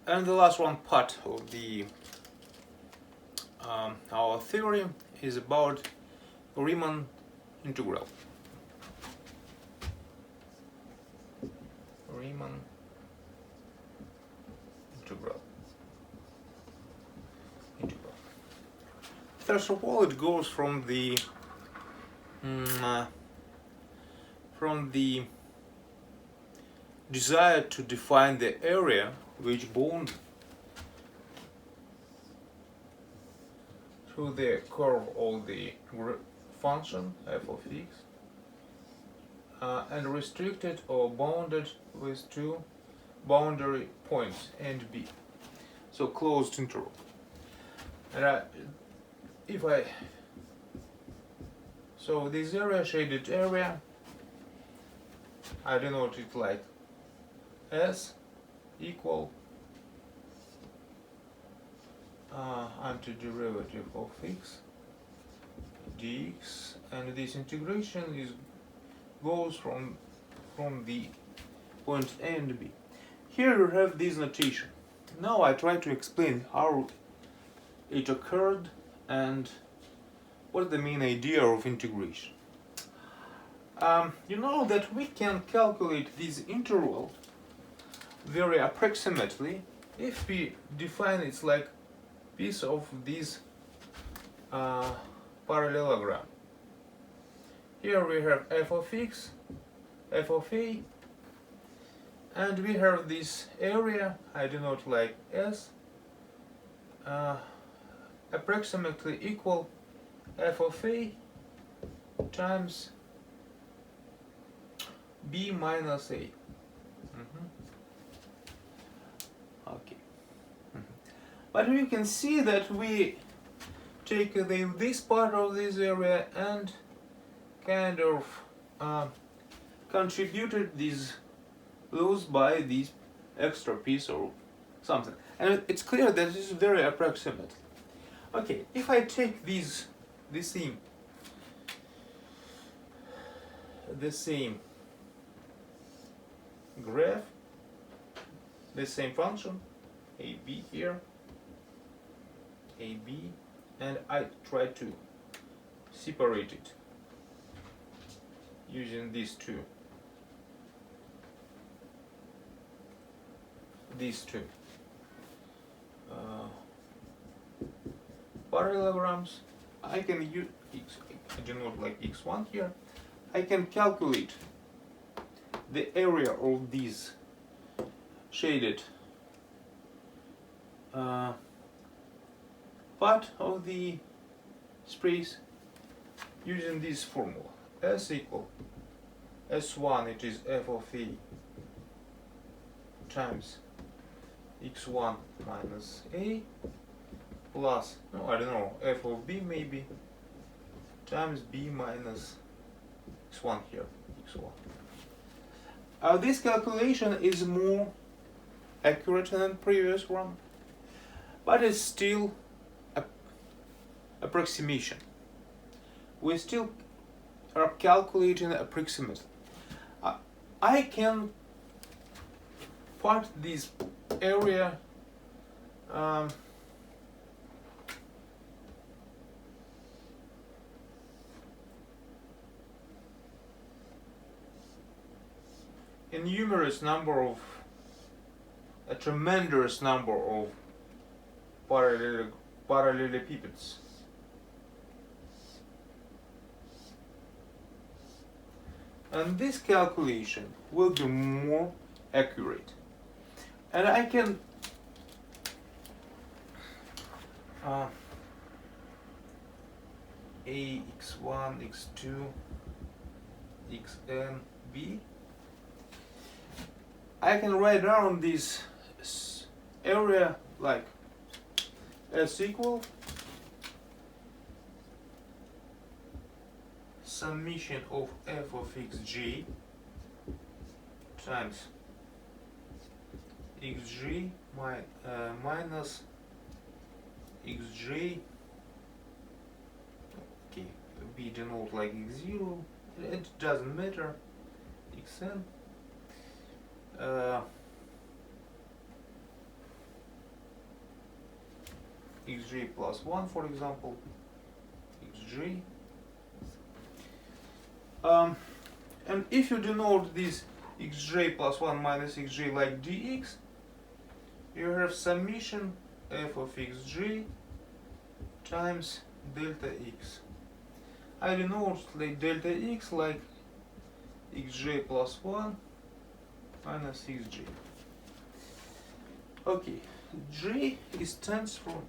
And the last one part of the our theory is about Riemann integral. Riemann integral. First of all, it goes from the desire to define the area which bound through the curve of the function f of x and restricted or bounded with two boundary points A and B, so closed interval. And so this area, shaded area, I denote it like S equal antiderivative of x dx, and this integration goes from the points A and B. Here you have this notation. Now I try to explain how it occurred and what's the main idea of integration. You know that we can calculate this interval very approximately if we define it like piece of this parallelogram. Here we have f of x, f of a, and we have this area, I denote like S, approximately equal f of a times b minus a. Okay. But we can see that we take this part of this area and kind of contributed this loss by this extra piece or something. And it's clear that this is very approximate. Okay, if I take the same graph, the same function, AB here, AB, and I try to separate it using these two parallelograms, I can use I denote like x1 here. I can calculate the area of these shaded part of the space using this formula. S equal S1, it is f of a times x1 minus a plus, no, I don't know, f of b maybe, times b minus x1 here, x1. This calculation is more accurate than the previous one, but it's still approximation. We still are calculating approximately. I can part this area in a tremendous number of parallelepipeds. And this calculation will be more accurate. And I can A, x1, x2, xn, b. I can write down this area like S equal summation of f of xg times xg minus xj, okay, b denote like x0, it doesn't matter, xn, xj plus 1, for example, xj. And if you denote this xj plus 1 minus xj like dx, you have summation f of xj times delta x. I denote like delta x like xj plus 1 minus xj. Okay, j is tends from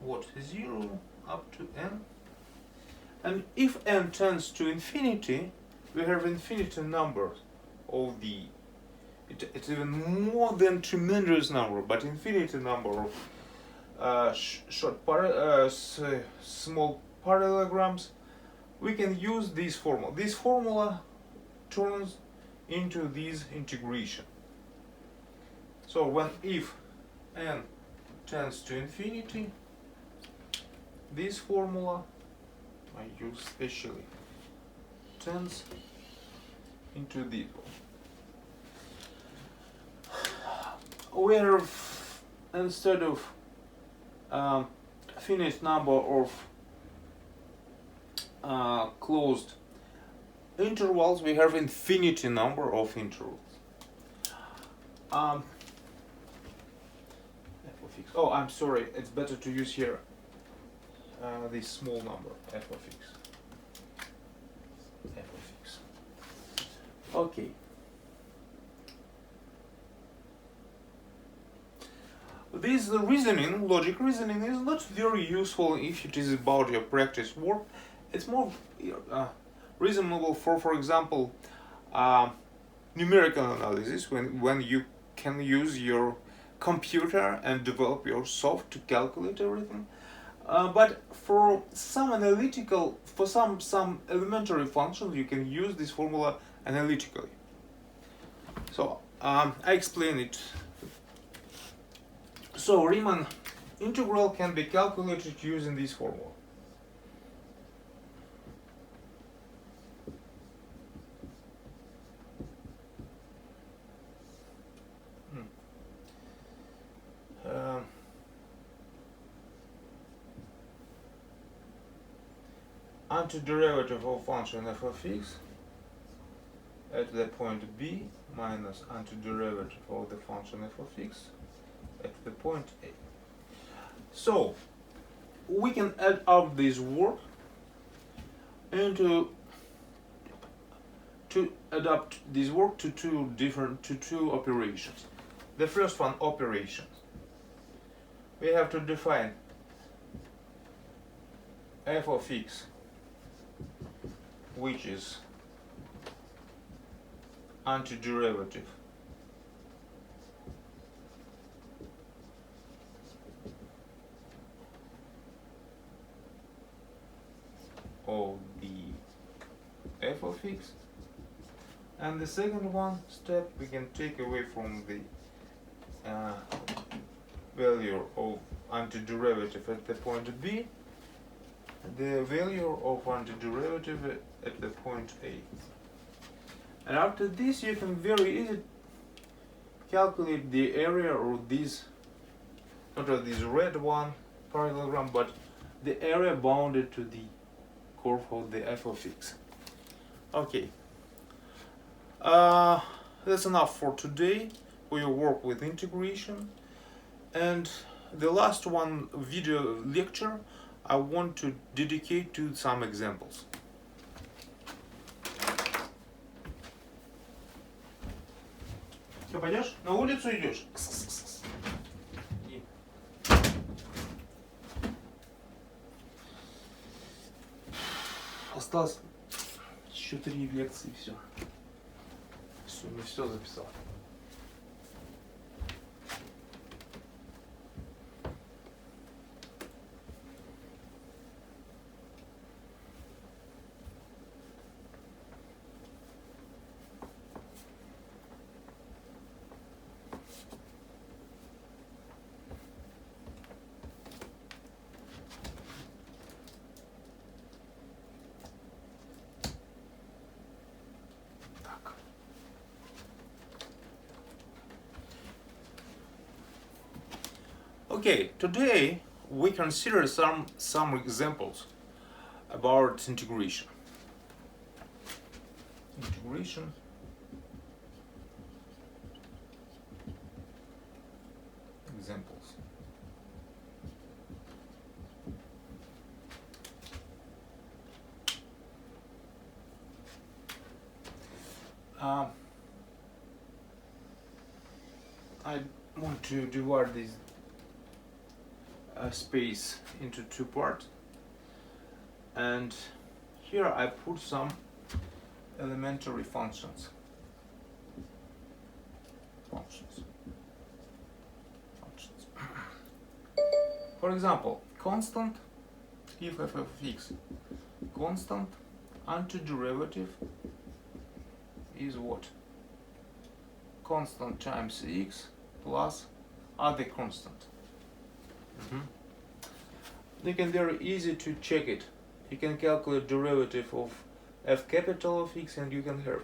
what? 0 up to n. And if n tends to infinity, we have infinite numbers of the, it's even more than tremendous number, but infinite number of small parallelograms. We can use this formula. This formula turns into this integration. So when if n tends to infinity, this formula I use specially turns into this one. We have, instead of finite number of closed intervals, we have infinity number of intervals. F of x. Oh, I'm sorry. It's better to use here this small number, f of x. F of x. Okay. This reasoning, logic reasoning, is not very useful if it is about your practice work. It's more reasonable for example, numerical analysis, when you can use your computer and develop your soft to calculate everything. But for some analytical, for some elementary functions, you can use this formula analytically. So I explain it. So Riemann integral can be calculated using this formula. Antiderivative of function f of x at the point B minus antiderivative of the function f of x at the point A. So we can add up this work and to adapt this work to two operations. The first one, operations. We have to define f of x, which is antiderivative of the f of x, and the second one step we can take away from the value of antiderivative at the point B, the value of antiderivative at the point A. And after this you can very easily calculate the area of this, not of this red one parallelogram, but the area bounded to the curve of the f of x. Okay. That's enough for today. We will work with integration. And the last one video lecture I want to dedicate to some examples. Что, пойдешь? На улицу идешь? Осталось еще 3 лекции, все. Все, не все записал. Okay, today we consider some examples about integration. Integration. Examples. I want to divide this space into two parts, and here I put some elementary functions. For example, constant, if f of x constant, antiderivative is what? Constant times x plus other constant. You can very easy to check it. You can calculate derivative of f capital of x, and you can have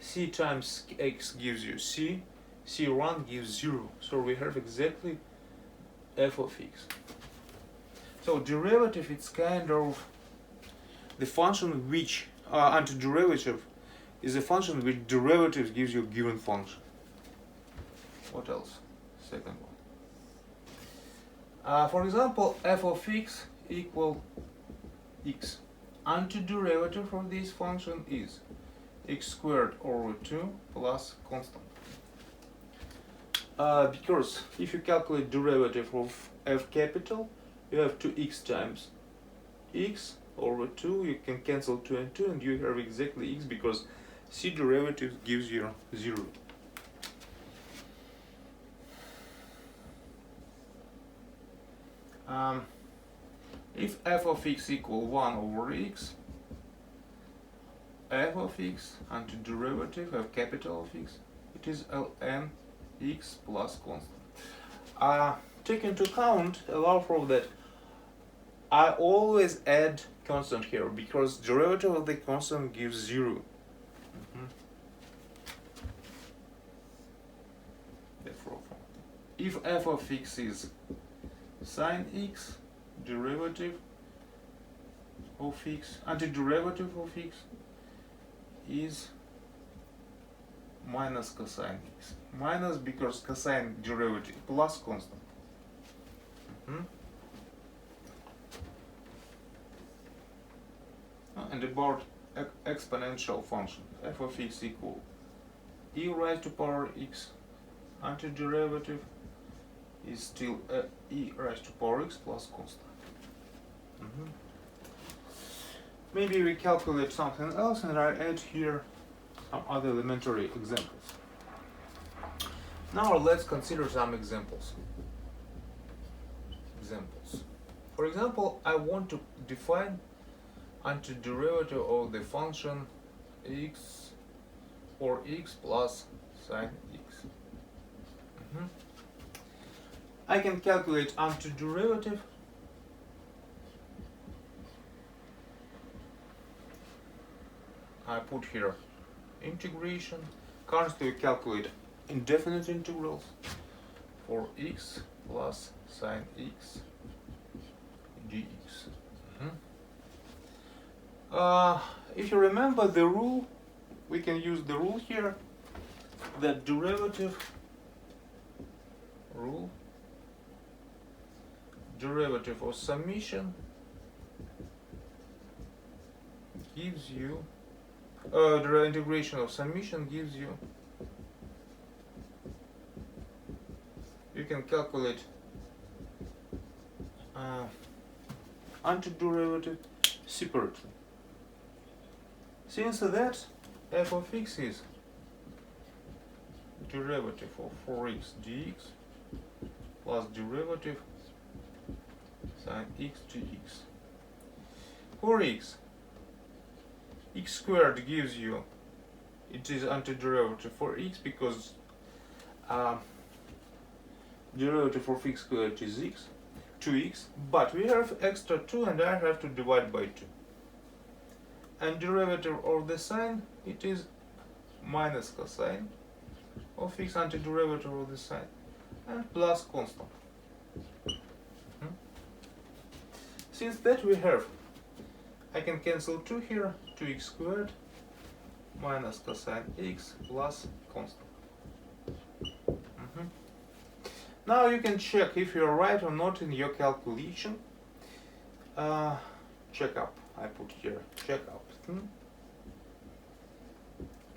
c times x gives you c, c1 gives 0. So we have exactly f of x. So derivative, it's kind of the function which antiderivative is a function which derivative gives you a given function. What else? Second one. For example, f of x equal x. Antiderivative of this function is x squared over 2 plus constant. Because if you calculate derivative of f capital, you have 2x times x over 2. You can cancel 2 and 2, and you have exactly x, because c derivative gives you 0. If f of x equal 1 over x, f of x antiderivative of capital of x, it is ln x plus constant. Take into account, allow for that I always add constant here, because derivative of the constant gives 0. Therefore, if f of x is sine x, derivative of x, antiderivative of x is minus cosine x. Minus because cosine derivative plus constant. And about exponential function, f of x equal e raised to power x, antiderivative is still e raised to power x plus constant. Maybe we calculate something else, and I add here some other elementary examples. Now let's consider some examples. For example, I want to define antiderivative of the function x or x plus sine x. I can calculate antiderivative. I put here integration. Currently we calculate indefinite integrals for x plus sine x dx. If you remember the rule, we can use the rule here, that derivative of summation gives you the integration of summation gives you, you can calculate antiderivative separately. Since that f of x is derivative of 4x dx plus derivative sine x dx. For x squared gives you, it is antiderivative for x, because derivative of x squared is x, 2x, but we have extra 2 and I have to divide by 2. And derivative of the sine, it is minus cosine of x, antiderivative of the sine, and plus constant. since that we have, I can cancel 2 here, 2x squared minus cosine x plus constant. Now you can check if you're right or not in your calculation. Check up. I put here check up.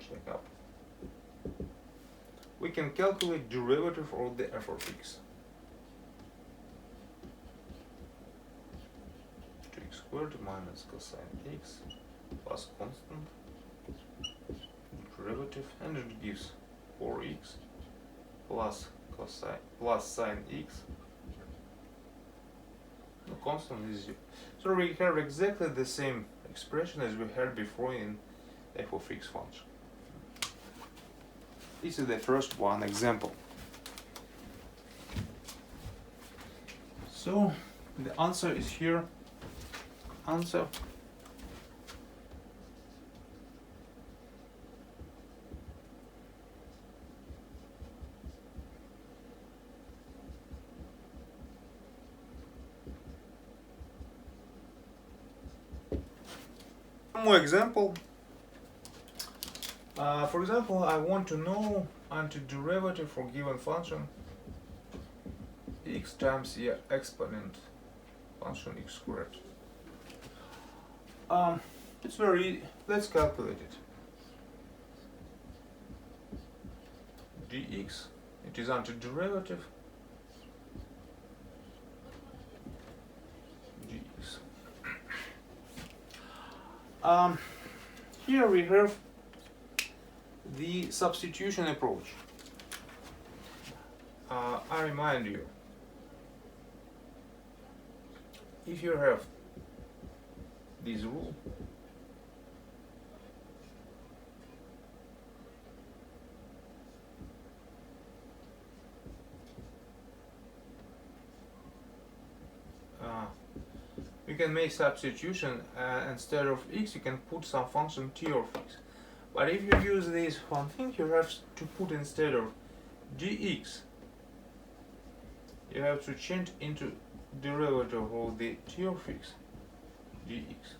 Check up. We can calculate derivative of the f of x. 2x squared minus cosine x plus constant derivative, and it gives 4x plus cosine plus sine x. The constant is 0. So we have exactly the same expression as we had before in f of x function. This is the first one example. So the answer is here. Answer. One more example. For example, I want to know antiderivative for given function x times the exponent function x squared. It's very easy. Let's calculate it. Dx, it is antiderivative. Dx. Here we have the substitution approach. I remind you, if you have this rule, you can make substitution, instead of x you can put some function t of x. But if you use this one thing, you have to put instead of dx, you have to change into derivative of the t of x, dx.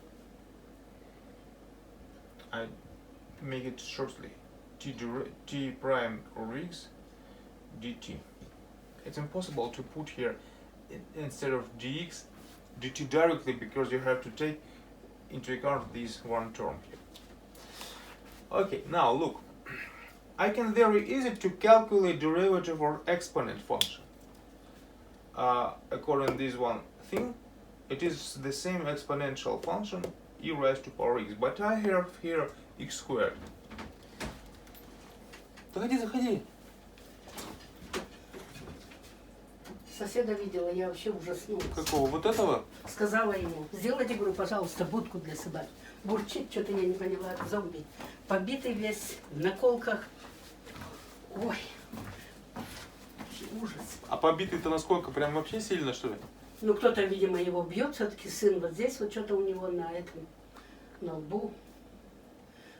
I make it shortly, t prime of x dt. It's impossible to put here instead of dx dt directly, because you have to take into account this one term here. Okay, now look, I can very easy to calculate derivative or exponent function. According to this one thing, it is the same exponential function e raised to power x, but I have here x squared. Заходи. Соседа видела, я вообще ужаснулась. Какого? Вот этого? Сказала ему, сделайте, говорю, пожалуйста, будку для собак. Бурчит, что-то я не поняла, зомби. Побитый весь, в наколках. Ой, ужас. А побитый-то насколько? Прям вообще сильно, что ли? Ну, кто-то, видимо, его бьет, все-таки сын вот здесь, вот что-то у него на этом, на лбу.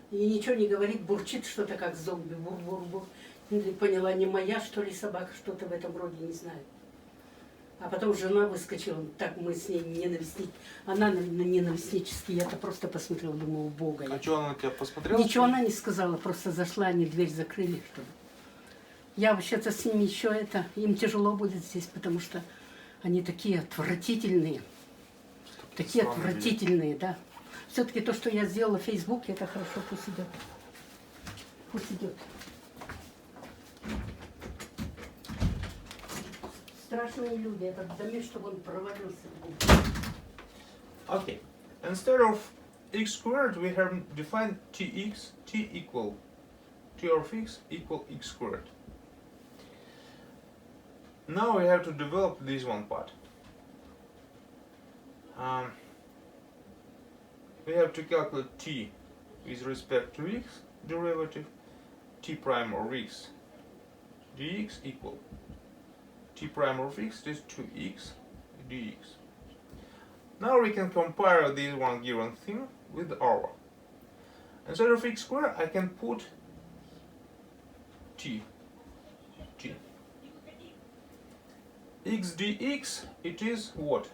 И ничего не говорит, бурчит что-то как зомби. Бур-бур-бур. Поняла, не моя, что ли, собака, что-то в этом роде, не знаю. А потом жена выскочила, так мы с ней она ненавистнически, я-то просто посмотрела, думала, бога. А что она на тебя посмотрела? Ничего она не сказала, просто зашла, они дверь закрыли, что ли. Я вообще-то с ними еще им тяжело будет здесь, потому что они такие отвратительные. Такие отвратительные, да. Все-таки то, что я сделала в Фейсбуке, это хорошо, пусть идет. Пусть идет. Страшные люди, этот домик, чтобы он провалился. Okay, instead of x squared, we have defined tx, t equal t of x equal x squared. Now we have to develop this one part. We have to calculate t with respect to x derivative, t prime of x dx equal t prime of x is 2x dx. Now we can compare this one given thing with our. Instead of x squared, I can put t. X dx, it is what?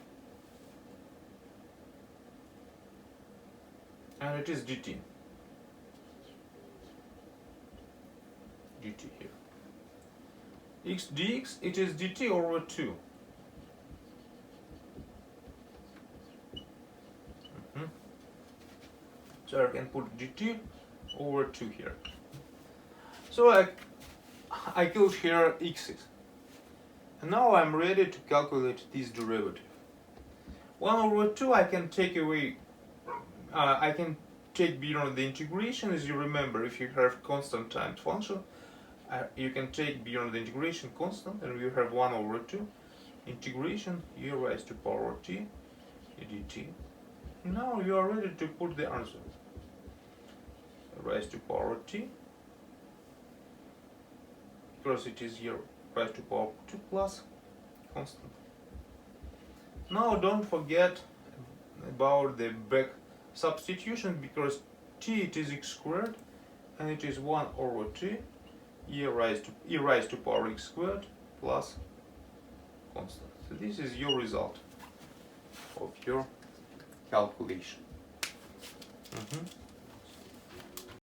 and it is dt. dt here. X dx, it is dt over 2. So I can put dt over 2 here. So I killed here x's. And now I'm ready to calculate this derivative. 1 over 2 I can take away, I can take beyond the integration. As you remember, if you have constant times function, you can take beyond the integration constant, and you have 1 over 2 integration e raised to power t dt. Now you are ready to put the answer. Raised to power t, because it is here raised to power 2 plus constant. Now don't forget about the back substitution, because t it is x squared and it is 1 over t e raised to power x squared plus constant. So this is your result of your calculation.